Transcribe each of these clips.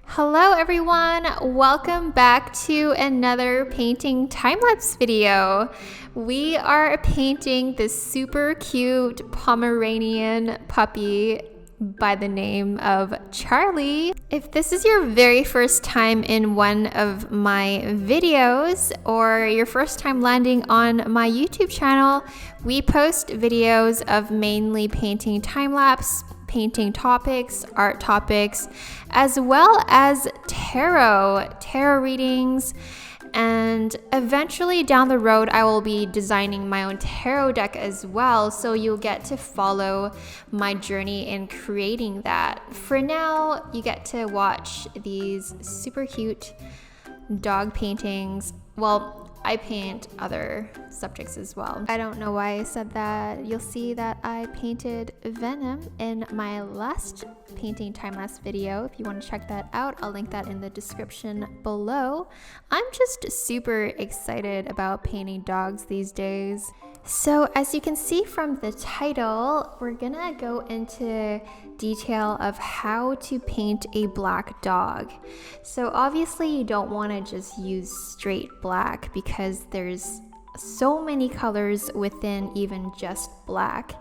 Hello everyone, welcome back to another painting time-lapse video. We are painting this super cute Pomeranian puppy by the name of Charlie. If this is your very first time in one of my videos or your first time landing on my YouTube channel, we post videos of mainly painting time-lapse, painting topics, art topics, as well as tarot readings, and eventually down the road I will be designing my own tarot deck as well, so you'll get to follow my journey in creating that. For now, you get to watch these super cute dog paintings. Well, I paint other subjects as well. I don't know why I said that. You'll see that I painted Venom in my last painting time-lapse video. If you want to check that out, I'll link that in the description below. I'm just super excited about painting dogs these days. So as you can see from the title, we're gonna go into detail of how to paint a black dog. So obviously you don't want to just use straight black because there's so many colors within even just black,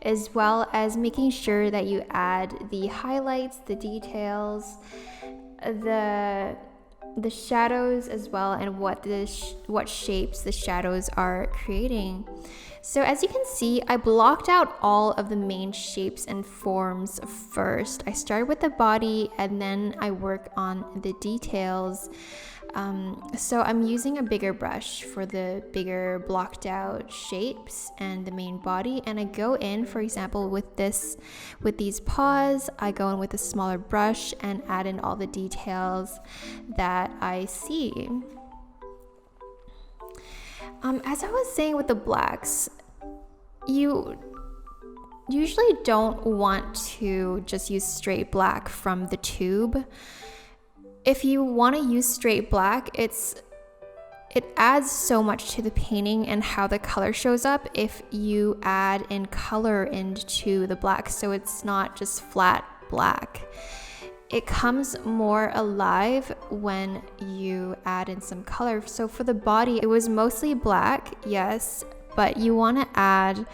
as well as making sure that you add the highlights, the details, the shadows as well, and what shapes the shadows are creating. So as you can see, I blocked out all of the main shapes and forms first. I started with the body and then I work on the details. So I'm using a bigger brush for the bigger blocked out shapes and the main body, and I go in, for example, with these paws, I go in with a smaller brush and add in all the details that I see. As I was saying with the blacks, you usually don't want to just use straight black from the tube. If you want to use straight black, it adds so much to the painting and how the color shows up if you add in color into the black, so it's not just flat black. It comes more alive when you add in some color. So for the body, it was mostly black, yes, but you want to add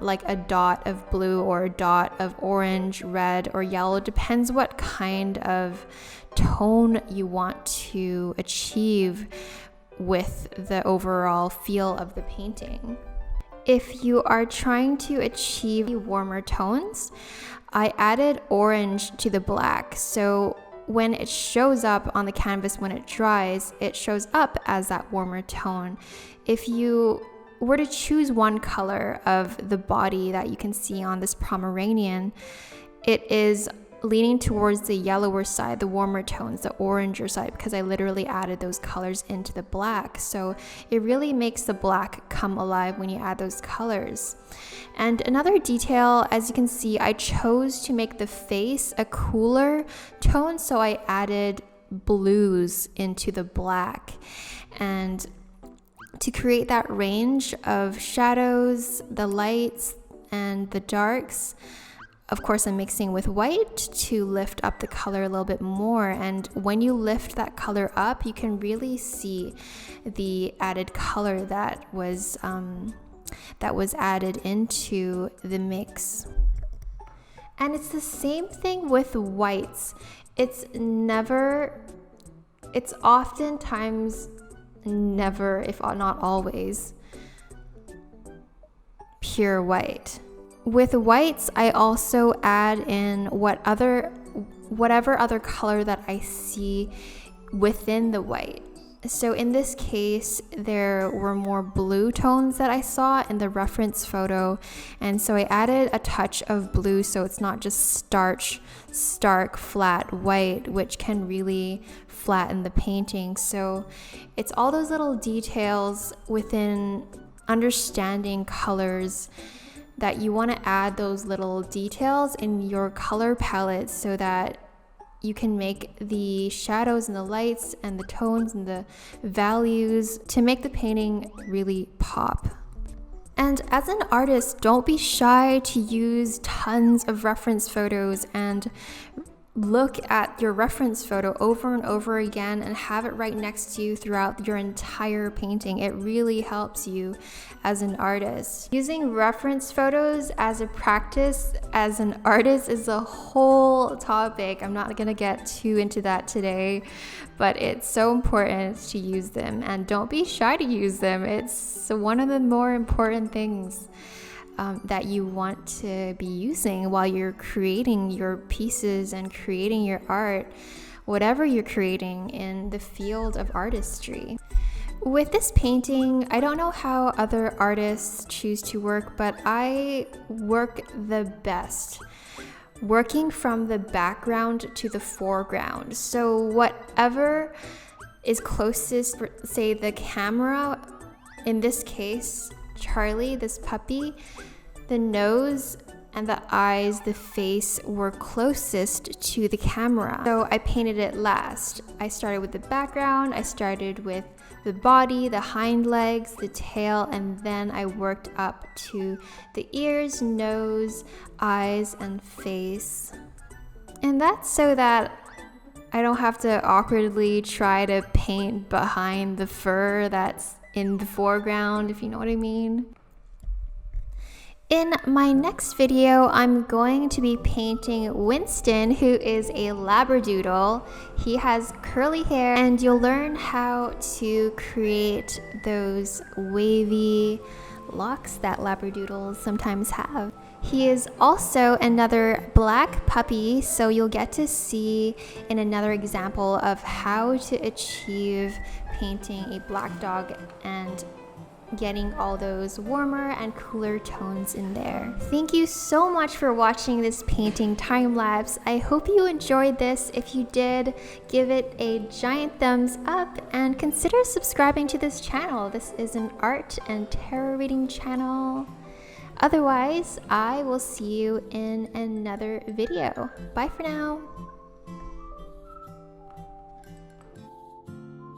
like a dot of blue or a dot of orange, red, or yellow. Depends what kind of tone you want to achieve with the overall feel of the painting. If you are trying to achieve warmer tones, I added orange to the black, so when it shows up on the canvas when it dries, it shows up as that warmer tone. If you were to choose one color of the body that you can see on this Pomeranian, it is leaning towards the yellower side, the warmer tones, the oranger side, because I literally added those colors into the black. So it really makes the black come alive when you add those colors. And another detail, as you can see, I chose to make the face a cooler tone, so I added blues into the black. And to create that range of shadows, the lights, and the darks, of course, I'm mixing with white to lift up the color a little bit more. And when you lift that color up, you can really see the added color that was added into the mix. And it's the same thing with whites. It's oftentimes never, if not always, pure white. With whites, I also add in whatever other color that I see within the white. So in this case, there were more blue tones that I saw in the reference photo, and so I added a touch of blue so it's not just stark, flat white, which can really flatten the painting. So it's all those little details within understanding colors that you want to add those little details in your color palette so that you can make the shadows and the lights and the tones and the values to make the painting really pop. And as an artist, don't be shy to use tons of reference photos and look at your reference photo over and over again and have it right next to you throughout your entire painting. It really helps you as an artist. Using reference photos as a practice as an artist is a whole topic. I'm not gonna get too into that today, but it's so important to use them, and don't be shy to use them. It's one of the more important things that you want to be using while you're creating your pieces and creating your art, whatever you're creating in the field of artistry. With this painting, I don't know how other artists choose to work, but I work the best working from the background to the foreground. So whatever is closest, say the camera, in this case, Charlie, this puppy, the nose and the eyes, the face were closest to the camera. So I painted it last. I started with the background, I started with the body, the hind legs, the tail, and then I worked up to the ears, nose, eyes, and face. And that's so that I don't have to awkwardly try to paint behind the fur that's in the foreground, if you know what I mean. In my next video, I'm going to be painting Winston, who is a Labradoodle. He has curly hair, and you'll learn how to create those wavy locks that Labradoodles sometimes have. He is also another black puppy, so you'll get to see in another example of how to achieve painting a black dog and getting all those warmer and cooler tones in there. Thank you so much for watching this painting time lapse. I hope you enjoyed this. If you did, give it a giant thumbs up and consider subscribing to this channel. This is an art and tarot reading channel. Otherwise, I will see you in another video. Bye for now.